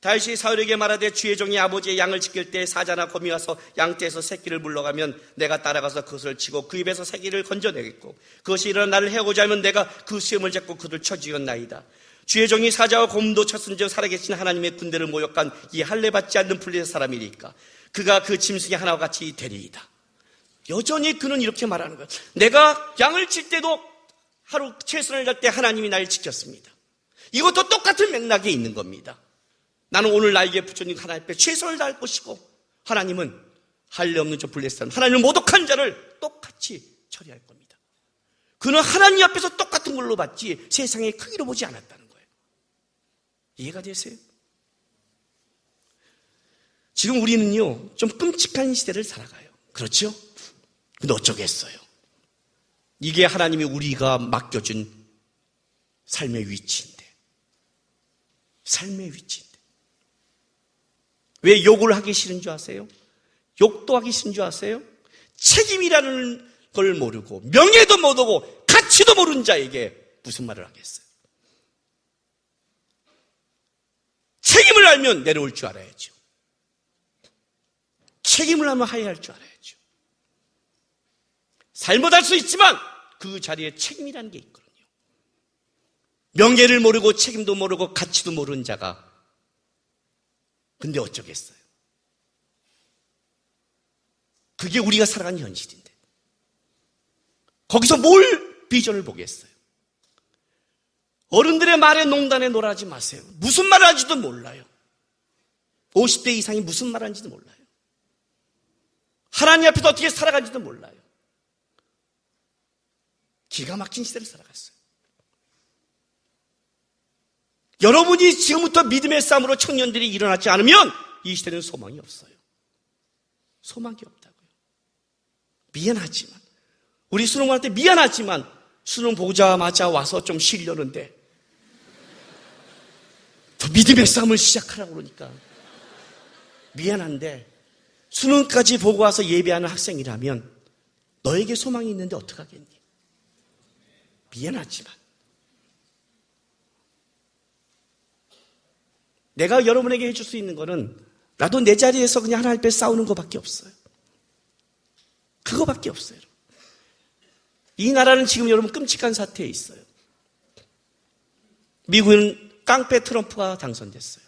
다윗이 사울에게 말하되 주의 종이 아버지의 양을 지킬 때 사자나 곰이 와서 양떼에서 새끼를 물러가면 내가 따라가서 그것을 치고 그 입에서 새끼를 건져내겠고 그것이 일어나 나를 해오고자 하면 내가 그 수염을 잡고 그를 쳐 죽였나이다. 주의 종이 사자와 곰도 쳤은즉 살아계신 하나님의 군대를 모욕한 이 할례 받지 않는 블레셋 사람이니까 그가 그 짐승의 하나와 같이 되리이다. 여전히 그는 이렇게 말하는 거예요. 내가 양을 칠 때도 하루 최선을 다할 때 하나님이 날 지켰습니다. 이것도 똑같은 맥락에 있는 겁니다. 나는 오늘 나에게 붙여진 하나님 앞에 최선을 다할 것이고 하나님은 할례 없는 저 블레셋 사람, 하나님을 모독한 자를 똑같이 처리할 겁니다. 그는 하나님 앞에서 똑같은 걸로 봤지 세상의 크기로 보지 않았다는 거예요. 이해가 되세요? 지금 우리는요 좀 끔찍한 시대를 살아가요. 그렇죠? 근데 어쩌겠어요. 이게 하나님이 우리가 맡겨준 삶의 위치인데, 삶의 위치인데 왜 욕을 하기 싫은 줄 아세요? 욕도 하기 싫은 줄 아세요? 책임이라는 걸 모르고 명예도 모르고 가치도 모르는 자에게 무슨 말을 하겠어요? 책임을 알면 내려올 줄 알아야죠. 책임을 하면 하야할 줄 알아야죠. 잘못할 수 있지만 그 자리에 책임이라는 게 있거든요. 명예를 모르고 책임도 모르고 가치도 모르는 자가 근데 어쩌겠어요? 그게 우리가 살아가는 현실인데 거기서 뭘 비전을 보겠어요? 어른들의 말에 농단에 놀아하지 마세요. 무슨 말을 하는지도 몰라요. 50대 이상이 무슨 말을 하는지도 몰라요. 하나님 앞에서 어떻게 살아가는지도 몰라요. 기가 막힌 시대를 살아갔어요. 여러분이 지금부터 믿음의 싸움으로 청년들이 일어나지 않으면 이 시대는 소망이 없어요. 소망이 없다고요. 미안하지만 우리 수능할 때 미안하지만 수능 보자마자 와서 좀 쉬려는데 더 믿음의 싸움을 시작하라고 그러니까 미안한데 수능까지 보고 와서 예배하는 학생이라면 너에게 소망이 있는데 어떡하겠니? 미안하지만 내가 여러분에게 해줄 수 있는 거는 나도 내 자리에서 그냥 하나님 앞에 싸우는 것밖에 없어요. 그거밖에 없어요. 이 나라는 지금 여러분 끔찍한 사태에 있어요. 미국은 깡패 트럼프가 당선됐어요.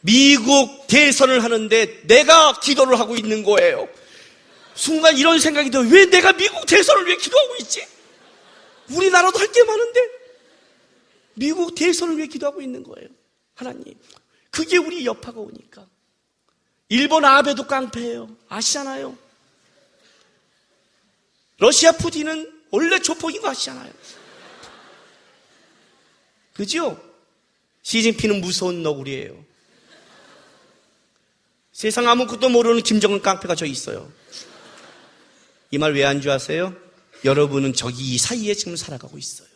미국 대선을 하는데 내가 기도를 하고 있는 거예요. 순간 이런 생각이 들어요. 왜 내가 미국 대선을 왜 기도하고 있지? 우리나라도 할 게 많은데 미국 대선을 왜 기도하고 있는 거예요? 하나님, 그게 우리 여파가 오니까. 일본 아베도 깡패예요. 아시잖아요. 러시아 푸틴은 원래 조폭인 거 아시잖아요. 그죠? 시진핑은 무서운 너구리예요. 세상 아무것도 모르는 김정은 깡패가 저기 있어요. 이 말 왜 안 좋아하세요? 여러분은 저기 이 사이에 지금 살아가고 있어요.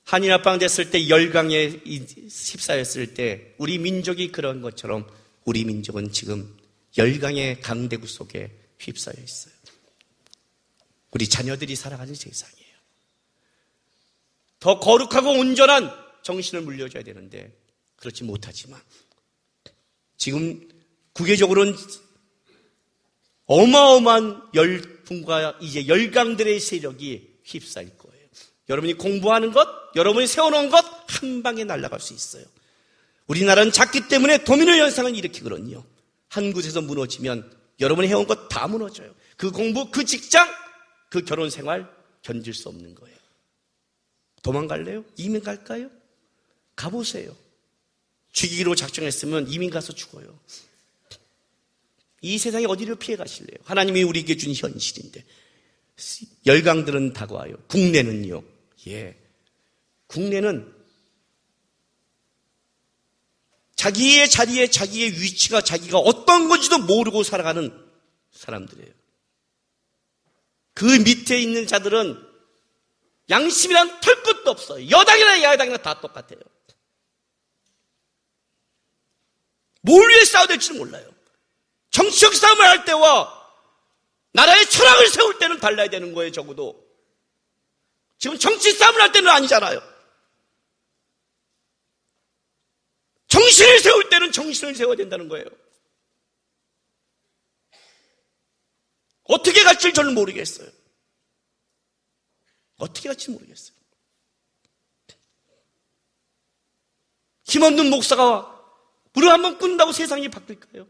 한일합방 됐을 때 열강에 휩싸였을 때 우리 민족이 그런 것처럼 우리 민족은 지금 열강의 강대국 속에 휩싸여 있어요. 우리 자녀들이 살아가는 세상이에요. 더 거룩하고 온전한 정신을 물려줘야 되는데 그렇지 못하지만 지금 국외적으로는 어마어마한 열풍과 이제 열강들의 세력이 휩싸일 거예요. 여러분이 공부하는 것, 여러분이 세워놓은 것 한 방에 날아갈 수 있어요. 우리나라는 작기 때문에 도미노 현상을 일으키거든요. 한 곳에서 무너지면 여러분이 해온 것 다 무너져요. 그 공부, 그 직장, 그 결혼 생활 견딜 수 없는 거예요. 도망갈래요? 이민 갈까요? 가보세요. 죽이기로 작정했으면 이민 가서 죽어요. 이 세상에 어디를 피해 가실래요? 하나님이 우리에게 준 현실인데. 열강들은 다가와요. 국내는요. 국내는 자기의 자리에 자기의 위치가 자기가 어떤 건지도 모르고 살아가는 사람들이에요. 그 밑에 있는 자들은 양심이란 털 것도 없어요. 여당이나 야당이나 다 똑같아요. 뭘 위해 싸워야 될지는 몰라요. 정치적 싸움을 할 때와 나라의 철학을 세울 때는 달라야 되는 거예요. 적어도 지금 정치 싸움을 할 때는 아니잖아요. 정신을 세울 때는 정신을 세워야 된다는 거예요. 어떻게 갈지 저는 모르겠어요. 어떻게 갈지 모르겠어요. 힘없는 목사가 무릎 한번 꿇는다고 세상이 바뀔까요?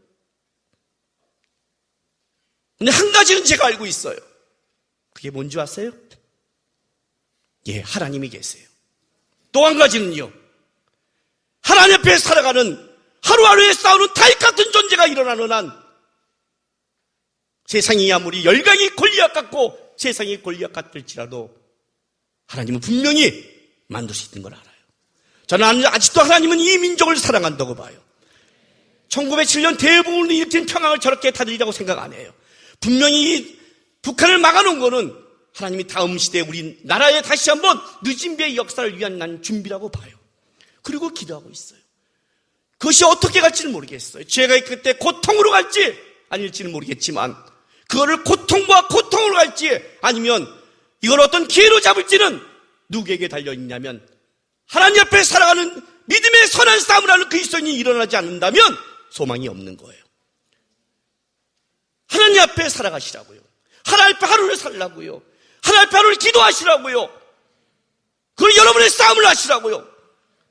근데 한 가지는 제가 알고 있어요. 그게 뭔지 아세요? 하나님이 계세요. 또 한 가지는요. 하나님 앞에 살아가는 하루하루에 싸우는 타입 같은 존재가 일어나는 한 세상이 아무리 열강이 골리앗 같고 세상이 골리앗 같을지라도 하나님은 분명히 만들 수 있는 걸 알아요. 저는 아직도 하나님은 이 민족을 사랑한다고 봐요. 1907년 대부분을 일으킨 평화를 저렇게 다들이라고 생각 안 해요. 분명히 북한을 막아놓은 거는 하나님이 다음 시대에 우리 나라에 다시 한번 늦은 배의 역사를 위한 난 준비라고 봐요. 그리고 기도하고 있어요. 그것이 어떻게 갈지는 모르겠어요. 죄가 그때 고통으로 갈지 아닐지는 모르겠지만 그거를 고통과 고통으로 갈지 아니면 이걸 어떤 기회로 잡을지는 누구에게 달려있냐면 하나님 앞에 살아가는 믿음의 선한 싸움을 하는 그리스도인이 일어나지 않는다면 소망이 없는 거예요. 하나님 앞에 살아가시라고요. 하나님 앞에 하루를 살라고요. 하나님 앞에 하루를 기도하시라고요. 그리고 여러분의 싸움을 하시라고요.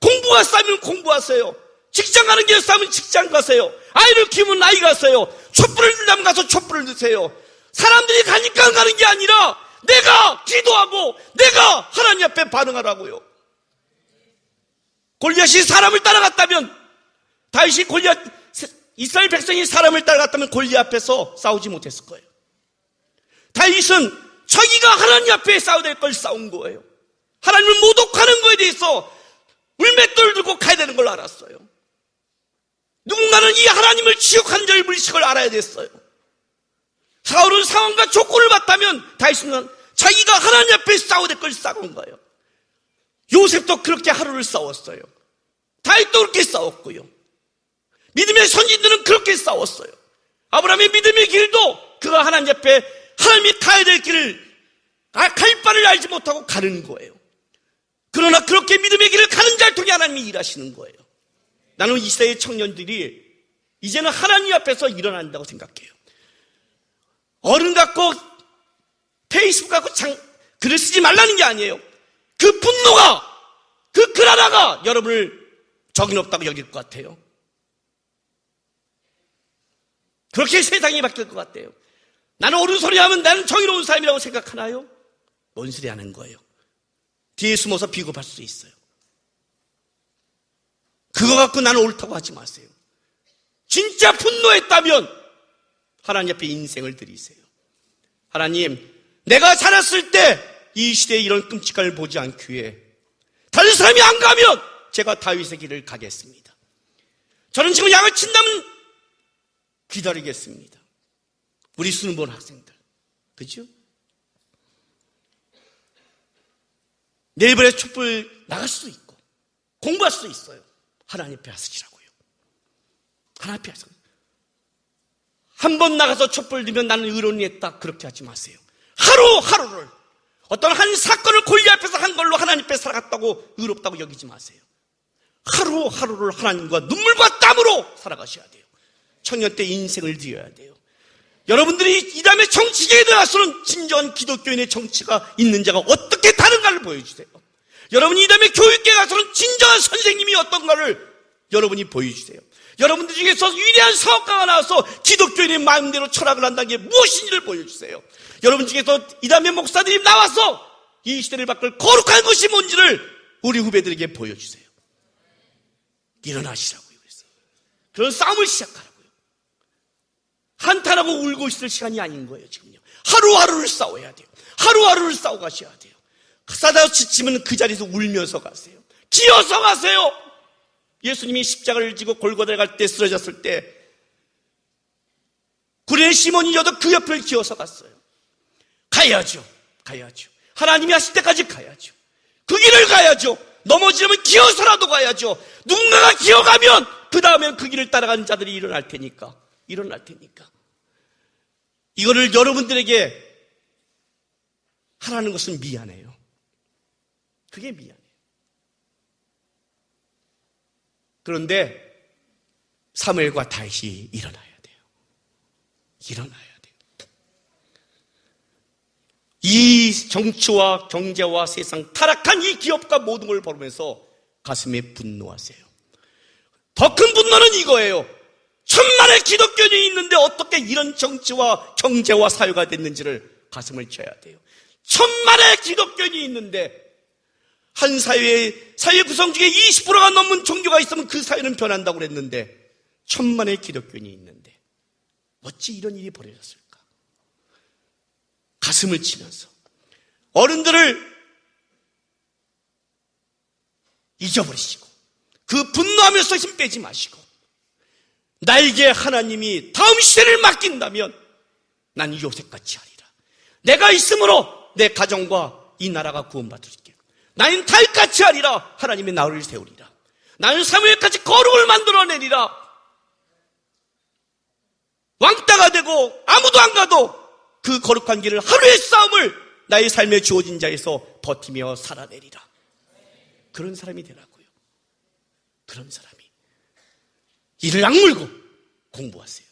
공부가 싸우면 공부하세요. 직장 가는 게 싸우면 직장 가세요. 아이를 키우면 아이 가세요. 촛불을 들려면 가서 촛불을 드세요. 사람들이 가니까 가는 게 아니라 내가 기도하고 내가 하나님 앞에 반응하라고요. 골리앗이 사람을 따라갔다면 다윗이 이스라엘 백성이 사람을 따라갔다면 골리앗 앞에서 싸우지 못했을 거예요. 다윗은 자기가 하나님 앞에 싸워야 될 걸 싸운 거예요. 하나님을 모독하는 거에 대해서 물맷돌을 들고 가야 되는 걸 알았어요. 누군가는 이 하나님을 지옥한 자의 물식을 알아야 됐어요. 사울은 상황과 조건을 봤다면 다윗은 자기가 하나님 앞에 싸워야 될 걸 싸운 거예요. 요셉도 그렇게 하루를 싸웠어요. 다윗도 그렇게 싸웠고요. 믿음의 선진들은 그렇게 싸웠어요. 아브라함의 믿음의 길도 그가 하나님 앞에 하나님이 가야 될 길을 갈 바를 알지 못하고 가는 거예요. 그러나 그렇게 믿음의 길을 가는 자를 통해 하나님이 일하시는 거예요. 나는 이 시대의 청년들이 이제는 하나님 앞에서 일어난다고 생각해요. 어른 갖고 페이스북 갖고 글을 쓰지 말라는 게 아니에요. 그 분노가, 그 글 하나가 여러분을 적이 없다고 여길 것 같아요. 그렇게 세상이 바뀔 것 같아요. 나는 옳은 소리 하면 나는 정의로운 사람이라고 생각하나요? 뭔 소리 하는 거예요? 뒤에 숨어서 비겁할 수 있어요. 그거 갖고 나는 옳다고 하지 마세요. 진짜 분노했다면 하나님 앞에 인생을 드리세요. 하나님, 내가 자랐을 때 이 시대에 이런 끔찍함을 보지 않기에 다른 사람이 안 가면 제가 다윗의 길을 가겠습니다. 저는 지금 양을 친다면 기다리겠습니다. 우리 수능 본 학생들, 그죠? 내일부터 촛불 나갈 수도 있고 공부할 수도 있어요. 하나님 앞에 하시라고요. 하나님 앞에 하시라고요. 한 번 나가서 촛불 들면 나는 의로운이 했다, 그렇게 하지 마세요. 하루하루를 어떤 한 사건을 골리앗에서 한 걸로 하나님 앞에 살아갔다고 의롭다고 여기지 마세요. 하루하루를 하나님과 눈물과 땀으로 살아가셔야 돼요. 청년 때 인생을 드려야 돼요. 여러분들이 이 다음에 정치계에 들어가서는 진정한 기독교인의 정치가 있는 자가 어떻게 다른가를 보여주세요. 여러분이 이 다음에 교육계에 가서는 진정한 선생님이 어떤가를 여러분이 보여주세요. 여러분들 중에서 위대한 사업가가 나와서 기독교인의 마음대로 철학을 한다는 게 무엇인지를 보여주세요. 여러분 중에서 이 다음에 목사들이 나와서 이 시대를 바꿀 거룩한 것이 뭔지를 우리 후배들에게 보여주세요. 일어나시라고요. 그래서 그런 싸움을 시작하라고요. 한탄하고 울고 있을 시간이 아닌 거예요. 지금요. 하루하루를 싸워야 돼요. 하루하루를 싸워 가셔야 돼요. 싸다고 지치면 그 자리에서 울면서 가세요. 기어서 가세요. 예수님이 십자가를 지고 골고다에 갈 때 쓰러졌을 때 구레네 시몬이 여도 그 옆을 기어서 갔어요. 가야죠. 가야죠. 하나님이 하실 때까지 가야죠. 그 길을 가야죠. 넘어지려면 기어서라도 가야죠. 누군가가 기어가면 그 다음에 그 길을 따라가는 자들이 일어날 테니까. 이거를 여러분들에게 하라는 것은 미안해요. 그게 미안해요. 그런데 사무엘과 다윗이 일어나야 돼요. 일어나야 돼요. 이 정치와 경제와 세상 타락한 이 기업과 모든 걸 보면서 가슴에 분노하세요. 더 큰 분노는 이거예요. 천만의 기독교인이 있는데 어떻게 이런 정치와 경제와 사회가 됐는지를 가슴을 쳐야 돼요. 천만의 기독교인이 있는데 한 사회 구성 중에 20%가 넘는 종교가 있으면 그 사회는 변한다고 그랬는데 천만의 기독교인이 있는데 어찌 이런 일이 벌어졌을까? 가슴을 치면서 어른들을 잊어버리시고 그 분노하면서 힘 빼지 마시고 나에게 하나님이 다음 시대를 맡긴다면 난 요셉같이 하리라. 내가 있으므로 내 가정과 이 나라가 구원받으리라. 나는 다윗같이 하리라. 하나님의 나를 세우리라. 나는 사무엘같이 거룩을 만들어내리라. 왕따가 되고 아무도 안 가도 그 거룩한 길을 하루의 싸움을 나의 삶에 주어진 자에서 버티며 살아내리라. 그런 사람이 되라고요. 그런 사람이. 이를 악물고 공부하세요.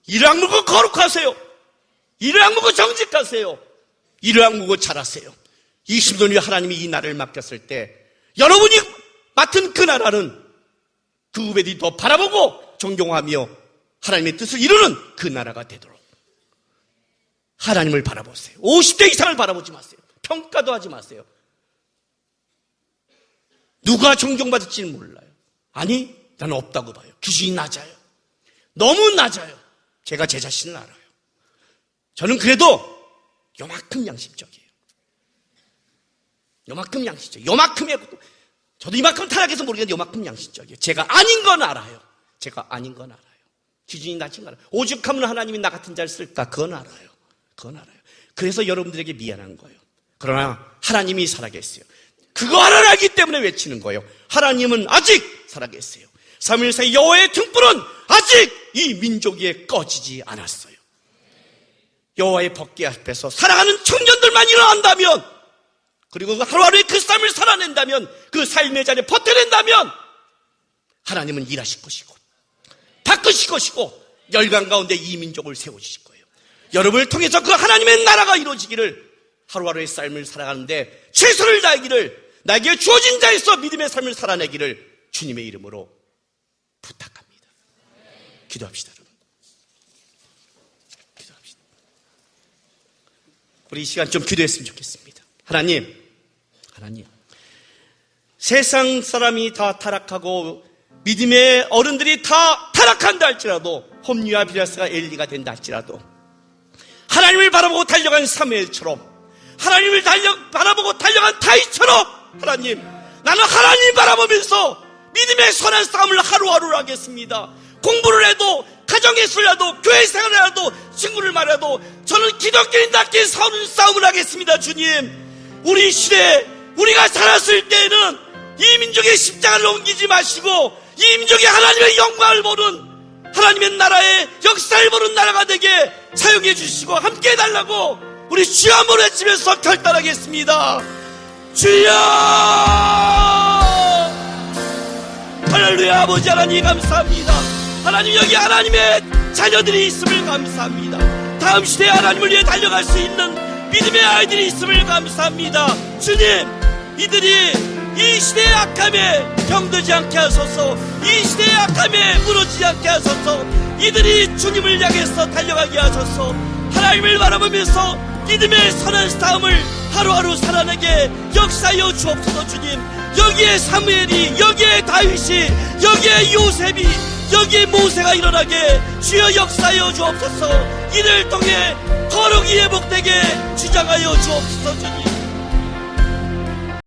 이를 악물고 거룩하세요. 이를 악물고 정직하세요. 이를 악물고 잘하세요. 20년 후에 하나님이 이 나라를 맡겼을 때 여러분이 맡은 그 나라는 그 후배들이 더 바라보고 존경하며 하나님의 뜻을 이루는 그 나라가 되도록 하나님을 바라보세요. 50대 이상을 바라보지 마세요. 평가도 하지 마세요. 누가 존경받을지는 몰라요. 아니, 나는 없다고 봐요. 기준이 낮아요. 너무 낮아요. 제가 제 자신을 알아요. 저는 그래도 요만큼 양심적이에요. 요만큼 양심적이에요. 요만큼의 저도 이만큼 타락해서 모르겠는데 요만큼 양심적이에요. 제가 아닌 건 알아요. 제가 아닌 건 알아요. 기준이 낮은 건 알아요. 오죽하면 하나님이 나 같은 자를 쓸까? 그건 알아요. 그건 알아요. 그래서 여러분들에게 미안한 거예요. 그러나 하나님이 살아계세요. 그거 하나를 알기 때문에 외치는 거예요. 하나님은 아직 살아계세요. 사무엘상 여호와의 등불은 아직 이 민족 위에 꺼지지 않았어요. 여호와의 법궤 앞에서 살아가는 청년들만 일어난다면 그리고 하루하루의 그 삶을 살아낸다면, 그 삶의 자리에 버텨낸다면 하나님은 일하실 것이고 바꾸실 것이고 열강 가운데 이 민족을 세워주실 거예요. 여러분을 통해서 그 하나님의 나라가 이루어지기를, 하루하루의 삶을 살아가는데 최선을 다하기를, 나에게 주어진 자에서 믿음의 삶을 살아내기를 주님의 이름으로 부탁합니다. 기도합시다, 여러분. 기도합시다. 우리 이 시간 좀 기도했으면 좋겠습니다. 하나님, 세상 사람이 다 타락하고 믿음의 어른들이 다 타락한다 할지라도, 홈리와 비라스가 엘리가 된다 할지라도, 하나님을 바라보고 달려간 사무엘처럼, 하나님을 바라보고 달려간 다윗처럼, 하나님, 나는 하나님 바라보면서 믿음의 선한 싸움을 하루하루를 하겠습니다. 공부를 해도, 가정에서 해도, 교회 생활을 해도, 친구를 말해도 저는 기독교인답게 싸우는 싸움을 하겠습니다. 주님, 우리 시대에 우리가 살았을 때에는 이 민족의 십자가를 옮기지 마시고 이 민족이 하나님의 영광을 보는, 하나님의 나라의 역사를 보는 나라가 되게 사용해 주시고 함께 해달라고 우리 주여 한번 외치면서 결단하겠습니다. 주여! 할렐루야. 아버지 하나님 감사합니다. 하나님, 여기 하나님의 자녀들이 있음을 감사합니다. 다음 시대에 하나님을 위해 달려갈 수 있는 믿음의 아이들이 있음을 감사합니다. 주님, 이들이 이 시대의 악함에 병들지 않게 하소서, 이 시대의 악함에 무너지지 않게 하소서, 이들이 주님을 향해서 달려가게 하소서. 하나님을 바라보면서 믿음의 선한 싸움을 하루하루 살아내게 역사하여 주옵소서. 주님, 여기에 사무엘이, 여기에 다윗이, 여기에 요셉이, 여기에 모세가 일어나게 주여 역사하여 주옵소서. 이를 통해 거룩이 회복되게 주장하여 주옵소서. 주님,